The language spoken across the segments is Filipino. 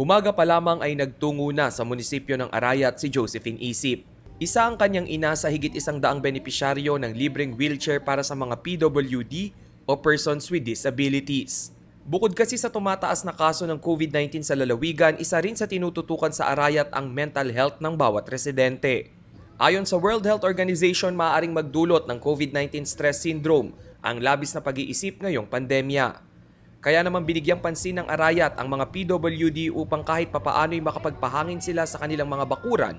Umaga pa lamang ay nagtungo na sa munisipyo ng Arayat si Josephine Isip. Isa ang kanyang ina sa higit 100 benepisyaryo ng libreng wheelchair para sa mga PWD o persons with disabilities. Bukod kasi sa tumataas na kaso ng COVID-19 sa lalawigan, isa rin sa tinututukan sa Arayat ang mental health ng bawat residente. Ayon sa World Health Organization, maaaring magdulot ng COVID-19 stress syndrome ang labis na pag-iisip ngayong pandemya. Kaya naman binigyang pansin ng Arayat ang mga PWD upang kahit papaano'y makapagpahangin sila sa kanilang mga bakuran,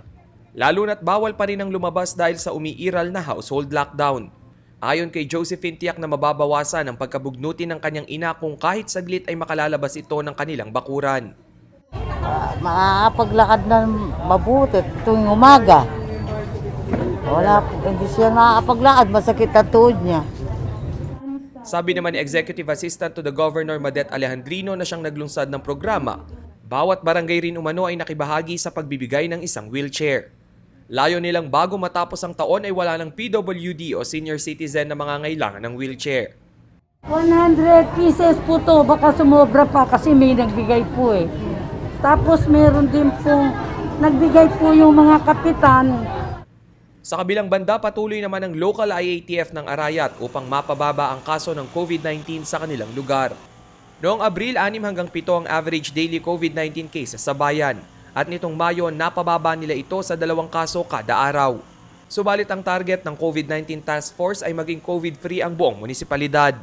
lalo na't bawal pa rin ang lumabas dahil sa umiiral na household lockdown. Ayon kay Josephine, tiyak na mababawasan ang pagkabugnutin ng kanyang ina kung kahit saglit ay makalalabas ito ng kanilang bakuran. Makakapaglakad na mabuti tuwing umaga. Hindi siya makakapaglakad, masakit ang tuhod niya. Sabi naman ni Executive Assistant to the Governor Madet Alejandrino na siyang naglungsad ng programa, bawat barangay rin umano ay nakibahagi sa pagbibigay ng isang wheelchair. Layo nilang bago matapos ang taon ay wala ng PWD o senior citizen na mangangailangan ng wheelchair. 100 pieces po to, baka sumobra pa kasi may nagbigay po eh. Tapos meron din pong nagbigay po yung mga kapitan. Sa kabilang banda, patuloy naman ang local IATF ng Arayat upang mapababa ang kaso ng COVID-19 sa kanilang lugar. Noong Abril, 6 hanggang 7 ang average daily COVID-19 cases sa bayan. At nitong Mayo, napababa nila ito sa 2 kaso kada araw. Subalit ang target ng COVID-19 Task Force ay maging COVID-free ang buong munisipalidad.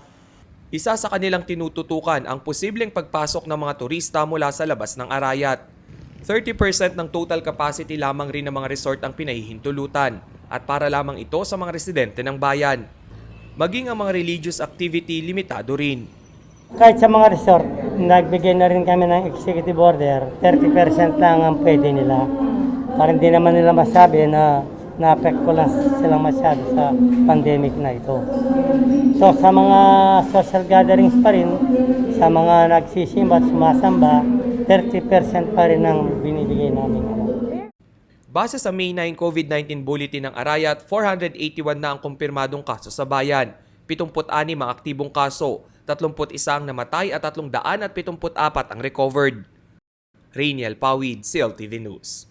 Isa sa kanilang tinututukan ang posibleng pagpasok ng mga turista mula sa labas ng Arayat. 30% ng total capacity lamang rin ng mga resort ang pinahihintulutan at para lamang ito sa mga residente ng bayan. Maging ang mga religious activity limitado rin. Kahit sa mga resort, nagbigay na rin kami ng executive order, 30% lang ang pwede nila. Para hindi naman nila masabi na na-apekto lang silang masyado sa pandemic na ito. So sa mga social gatherings pa rin, sa mga nagsisimba at sumasamba, 30% pa rin ang binibigay namin. Base sa May 9 COVID-19 Bulletin ng Arayat, 481 na ang kumpirmadong kaso sa bayan, 76 ang aktibong kaso, 31 ang namatay at 374 ang recovered. Rainiel Pawid, CLTV News.